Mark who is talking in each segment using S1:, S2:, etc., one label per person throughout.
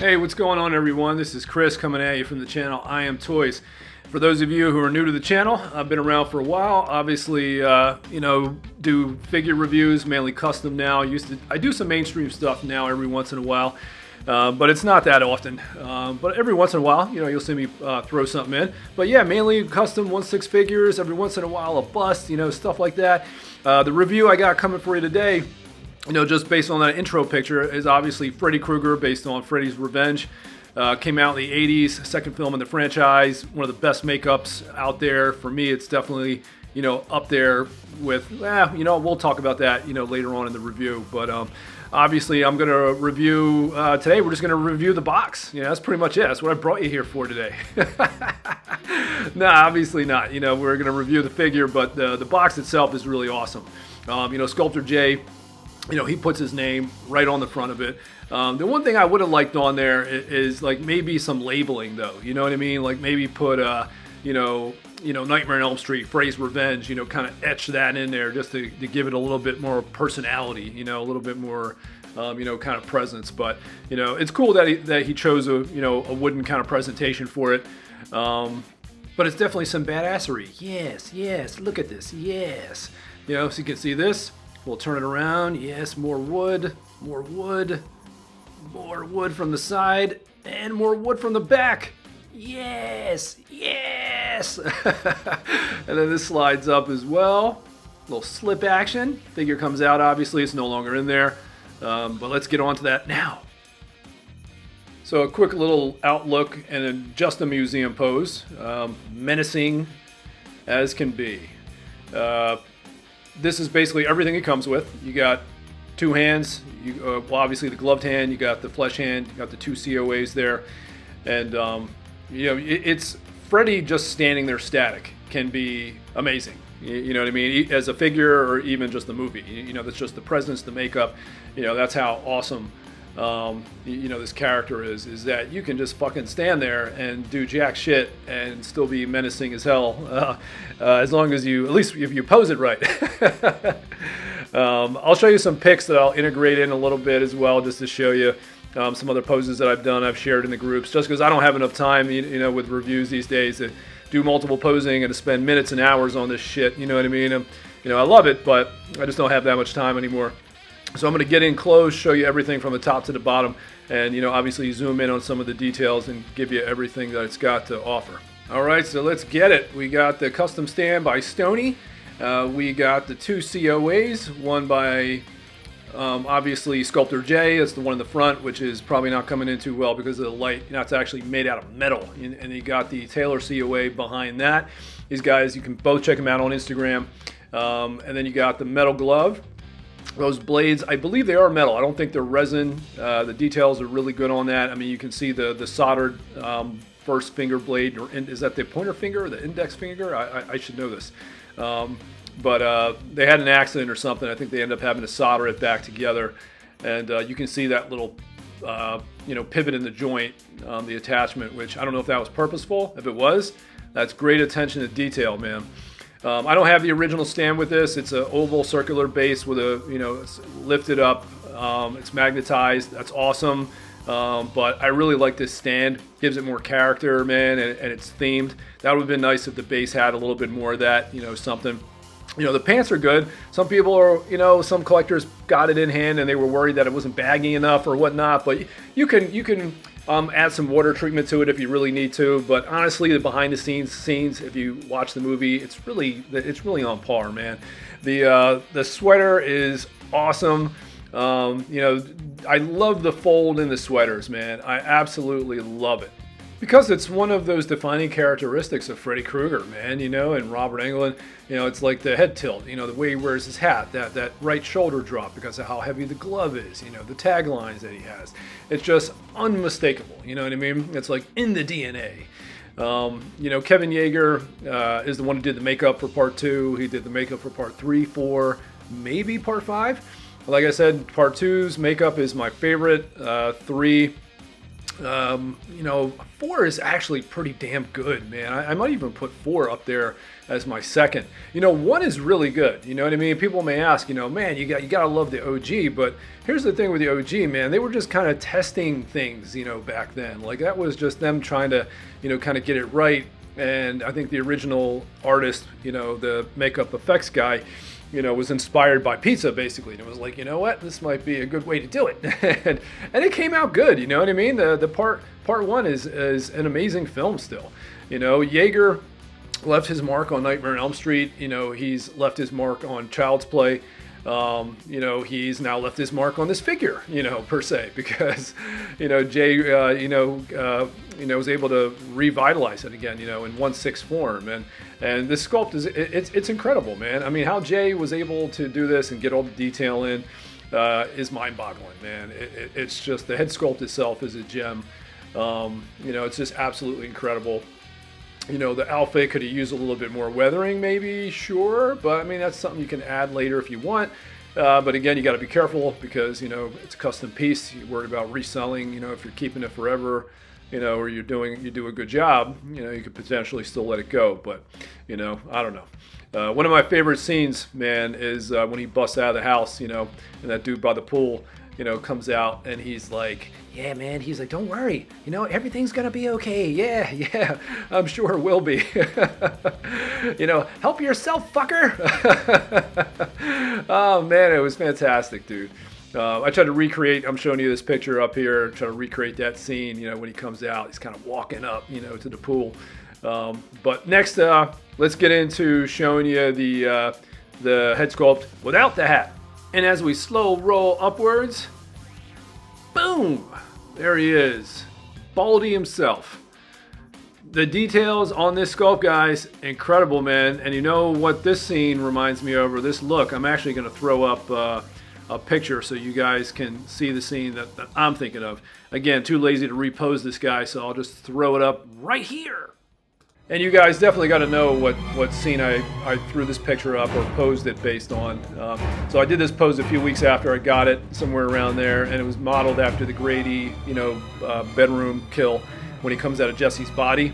S1: Hey, what's going on, everyone? This is Chris coming at you from the channel I Am Toys. For those of you who are new to the channel, I've been around for a while. Obviously, do figure reviews, mainly custom now. I do some mainstream stuff now every once in a while, but it's not that often. But every once in a while, you'll see me throw something in. But yeah, mainly custom 1/6 figures. Every once in a while, a bust, stuff like that. The review I got coming for you today, just based on that intro picture, is obviously Freddy Krueger, based on Freddy's Revenge. Came out in the 80s, second film in the franchise, one of the best makeups out there. For me, it's definitely, up there with, we'll talk about that, later on in the review. But obviously, I'm going to review, today we're just going to review the box. That's pretty much it. That's what I brought you here for today. Nah, obviously not. We're going to review the figure, but the box itself is really awesome. Sculptor J, he puts his name right on the front of it. The one thing I would have liked on there is like maybe some labeling, though. You know what I mean? Like maybe put, Nightmare on Elm Street, Freddy's Revenge. Kind of etch that in there just to give it a little bit more personality. A little bit more, kind of presence. But it's cool that he chose a wooden kind of presentation for it. But it's definitely some badassery. Yes. Look at this. Yes. So you can see this. We'll turn it around. Yes, more wood from the side, and more wood from the back. Yes. And then this slides up as well. Little slip action. Figure comes out, obviously. It's no longer in there. But let's get on to that now. So a quick little outlook and just a museum pose. Menacing as can be. This is basically everything it comes with. You got two hands, obviously the gloved hand, you got the flesh hand, you got the two COAs there, and it's Freddy just standing there static can be amazing. You know what I mean? As a figure or even just the movie. That's just the presence, the makeup. That's how awesome this character is that you can just fucking stand there and do jack shit and still be menacing as hell, as long as at least if you pose it right. I'll show you some pics that I'll integrate in a little bit as well, just to show you some other poses that I've done, I've shared in the groups, just because I don't have enough time, with reviews these days to do multiple posing and to spend minutes and hours on this shit. You know what I mean? I love it, but I just don't have that much time anymore. So I'm going to get in close, show you everything from the top to the bottom, and obviously zoom in on some of the details and give you everything that it's got to offer. All right, so let's get it. We got the custom stand by Stony. We got the two COAs, one by obviously Sculptor J. That's the one in the front, which is probably not coming in too well because of the light. It's actually made out of metal. And you got the Taylor COA behind that. These guys, you can both check them out on Instagram. And then you got the metal glove. Those blades, I believe they are metal. I don't think they're resin. The details are really good on that. I mean, you can see the soldered first finger blade. Is that the pointer finger or the index finger? I should know this. But they had an accident or something. I think they ended up having to solder it back together. And you can see that little, pivot in the joint, the attachment, which I don't know if that was purposeful. If it was, that's great attention to detail, man. I don't have the original stand with this. It's an oval circular base with it's lifted up. It's magnetized. That's awesome. But I really like this stand. Gives it more character, man, and it's themed. That would have been nice if the base had a little bit more of that, something. The pants are good. Some people are, some collectors got it in hand and they were worried that it wasn't baggy enough or whatnot. But you can add some water treatment to it if you really need to. But honestly, the behind the scenes, if you watch the movie, it's really on par, man. The sweater is awesome. I love the fold in the sweaters, man. I absolutely love it. Because it's one of those defining characteristics of Freddy Krueger, man, and Robert Englund, it's like the head tilt, the way he wears his hat, that right shoulder drop because of how heavy the glove is, the taglines that he has. It's just unmistakable, you know what I mean? It's like in the DNA. Kevin Yeager is the one who did the makeup for part 2. He did the makeup for part 3, 4, maybe part 5. Like I said, part 2's makeup is my favorite. 3 You know, 4 is actually pretty damn good, man. I might even put 4 up there as my second. You know, 1 is really good. You know what I mean? People may ask, you know, man, you gotta love the OG. But here's the thing with the OG, man. They were just kind of testing things, you know, back then. Like that was just them trying to, you know, kind of get it right. And I think the original artist, you know, the makeup effects guy, you know, was inspired by pizza basically. And it was like, you know what, this might be a good way to do it. and it came out good, you know what I mean? The part 1 is an amazing film still. You know, Yeager left his mark on Nightmare on Elm Street. You know, he's left his mark on Child's Play. You know, he's now left his mark on this figure, you know, per se, because, you know, Jay, you know, was able to revitalize it again, you know, in 1/6 form. And this sculpt it's incredible, man. I mean, how Jay was able to do this and get all the detail in is mind-boggling, man. It's just, the head sculpt itself is a gem. You know, it's just absolutely incredible. You know, the outfit could have used a little bit more weathering, maybe, sure, but I mean, that's something you can add later if you want. But again, you got to be careful because, you know, it's a custom piece. You're worried about reselling, you know, if you're keeping it forever, you know, or you do a good job, you know, you could potentially still let it go. But, you know, I don't know. One of my favorite scenes, man, is when he busts out of the house, you know, and that dude by the pool, you know, comes out and he's like, yeah, man, he's like, don't worry, you know, everything's gonna be okay. Yeah, I'm sure it will be. You know, help yourself, fucker. Oh man, it was fantastic, dude. I tried to recreate, I'm showing you this picture up here, try to recreate that scene, you know, when he comes out, he's kind of walking up, you know, to the pool. But next, let's get into showing you the head sculpt without the hat. And as we slow roll upwards, boom, there he is, Baldy himself. The details on this sculpt, guys, incredible, man. And you know what this scene reminds me of, or this look? I'm actually going to throw up a picture so you guys can see the scene that I'm thinking of. Again, too lazy to repose this guy, so I'll just throw it up right here. And you guys definitely got to know what scene I threw this picture up or posed it based on. So I did this pose a few weeks after I got it, somewhere around there, and it was modeled after the Grady, you know, bedroom kill when he comes out of Jesse's body.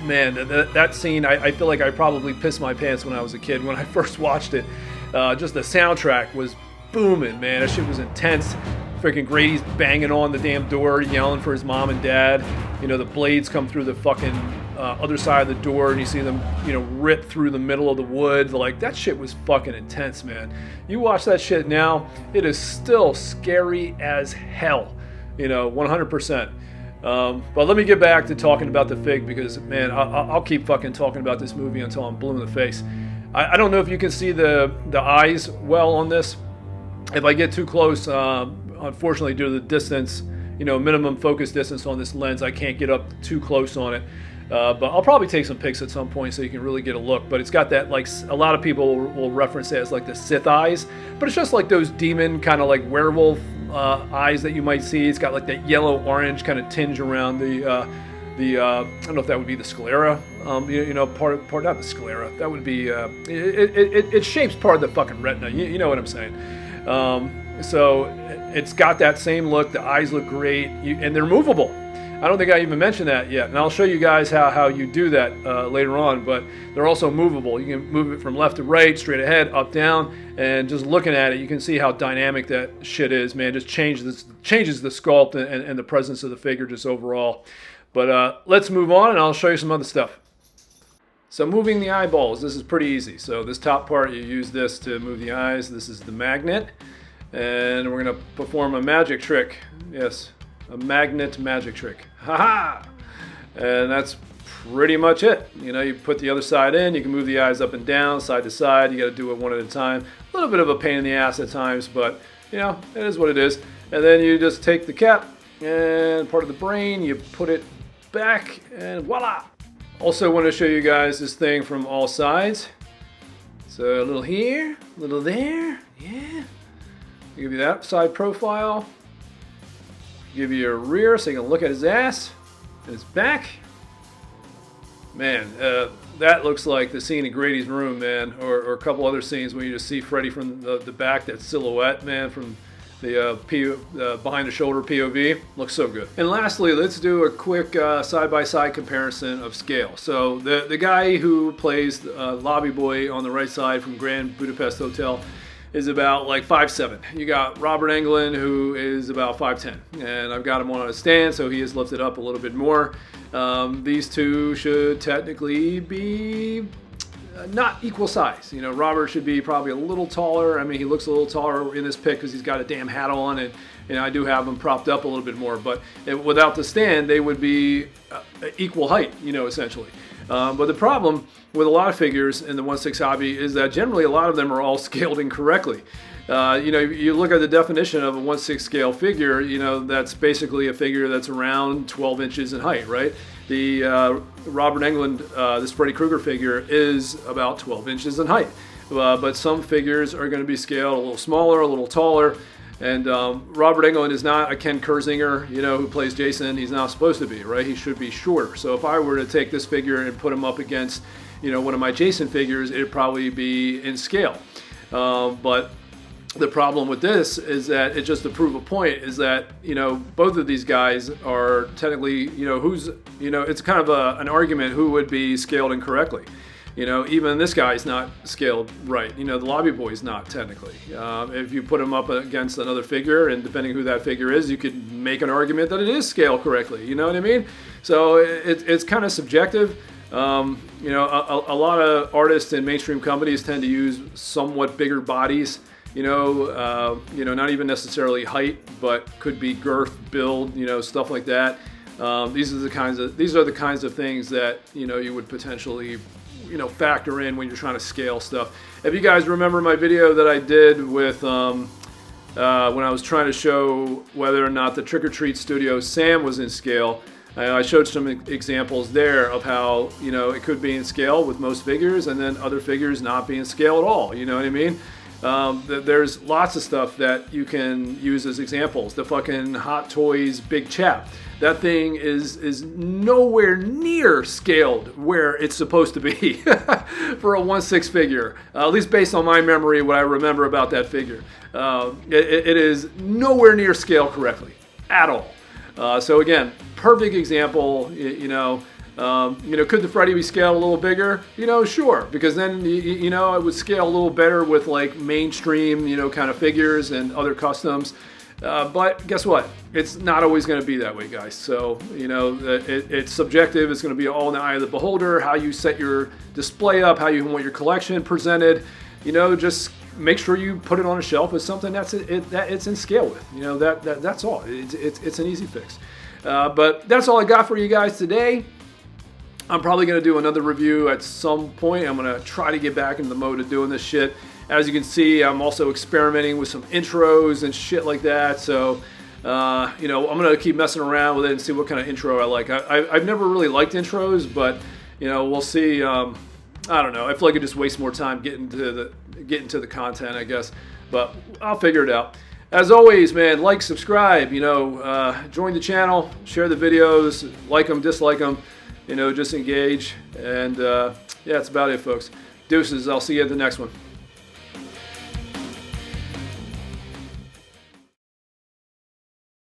S1: Man, that scene, I feel like I probably pissed my pants when I was a kid. When I first watched it, just the soundtrack was booming, man. That shit was intense. Freaking Grady's banging on the damn door, yelling for his mom and dad. You know, the blades come through the fucking other side of the door, and you see them, you know, rip through the middle of the wood. Like, that shit was fucking intense, man. You watch that shit now, it is still scary as hell. You know, 100%. But let me get back to talking about the fig because, man, I'll keep fucking talking about this movie until I'm blue in the face. I don't know if you can see the eyes well on this. If I get too close, unfortunately, due to the distance, you know, minimum focus distance on this lens, I can't get up too close on it. But I'll probably take some pics at some point so you can really get a look. But it's got that, like, a lot of people will reference it as like the Sith eyes, but it's just like those demon kind of like werewolf eyes that you might see. It's got like that yellow-orange kind of tinge around the I don't know if that would be the sclera, you know, part not the sclera. That would be it shapes part of the fucking retina. You know what I'm saying? So it's got that same look. The eyes look great, and they're movable. I don't think I even mentioned that yet, and I'll show you guys how you do that later on, but they're also movable. You can move it from left to right, straight ahead, up, down, and just looking at it, you can see how dynamic that shit is, man. Just changes the sculpt and the presence of the figure just overall. But let's move on, and I'll show you some other stuff. So moving the eyeballs, this is pretty easy. So this top part, you use this to move the eyes. This is the magnet, and we're going to perform a magic trick. Yes. A magnet magic trick. Ha-ha! And that's pretty much it. You know, you put the other side in, you can move the eyes up and down, side to side. You got to do it one at a time. A little bit of a pain in the ass at times, but, you know, it is what it is. And then you just take the cap and part of the brain, you put it back, and voila! Also want to show you guys this thing from all sides. So a little here, a little there, yeah. Give you that side profile. Give you a rear so you can look at his ass and his back. Man, that looks like the scene in Grady's room, man, or a couple other scenes where you just see Freddy from the back, that silhouette, man, from behind the shoulder POV. Looks so good. And lastly, let's do a quick side-by-side comparison of scale. So the guy who plays Lobby Boy on the right side from Grand Budapest Hotel is about like 5'7". You got Robert Englund, who is about 5'10", and I've got him on a stand, so he is lifted up a little bit more. These two should technically be not equal size. You know, Robert should be probably a little taller. I mean, he looks a little taller in this pic because he's got a damn hat on, and I do have him propped up a little bit more. But without the stand, they would be equal height, you know, essentially. But the problem with a lot of figures in the 1/6 hobby is that generally a lot of them are all scaled incorrectly. You know, you look at the definition of a 1/6 scale figure, you know, that's basically a figure that's around 12 inches in height, right? The Robert Englund, this Freddy Krueger figure is about 12 inches in height. But some figures are going to be scaled a little smaller, a little taller. And Robert Englund is not a Ken Kersinger, you know, who plays Jason. He's not supposed to be, right? He should be shorter. So if I were to take this figure and put him up against, you know, one of my Jason figures, it'd probably be in scale. But the problem with this is that it just to prove a point is that, you know, both of these guys are technically, you know, it's kind of an argument who would be scaled incorrectly. You know, even this guy's not scaled right. You know, the Lobby Boy's not technically. If you put him up against another figure, and depending who that figure is, you could make an argument that it is scaled correctly. You know what I mean? So it's kind of subjective. You know, a lot of artists and mainstream companies tend to use somewhat bigger bodies. You know, not even necessarily height, but could be girth, build, you know, stuff like that. These are the kinds of things that, you know, you would potentially, you know, factor in when you're trying to scale stuff. If you guys remember my video that I did with when I was trying to show whether or not the Trick or Treat Studio Sam was in scale, I showed some examples there of how, you know, it could be in scale with most figures, and then other figures not being scale at all. You know what I mean? There's lots of stuff that you can use as examples. The fucking Hot Toys Big Chap. That thing is nowhere near scaled where it's supposed to be for a 1/6 figure. At least based on my memory, what I remember about that figure. It is nowhere near scaled correctly at all. So again, perfect example. You know, could the Freddy be scaled a little bigger? You know, sure, because then you know it would scale a little better with like mainstream, you know, kind of figures and other customs. But guess what? It's not always going to be that way, guys. So, you know, it's subjective. It's going to be all in the eye of the beholder, how you set your display up, how you want your collection presented. You know, just make sure you put it on a shelf with something that it's in scale with. You know, that's all. It's an easy fix. But that's all I got for you guys today. I'm probably going to do another review at some point. I'm going to try to get back into the mode of doing this shit. As you can see, I'm also experimenting with some intros and shit like that. So, you know, I'm going to keep messing around with it and see what kind of intro I like. I've never really liked intros, but, you know, we'll see. I don't know. I feel like it just wastes more time getting to the content, I guess. But I'll figure it out. As always, man, like, subscribe, you know, join the channel, share the videos, like them, dislike them, you know, just engage. And, yeah, that's about it, folks. Deuces. I'll see you at the next one.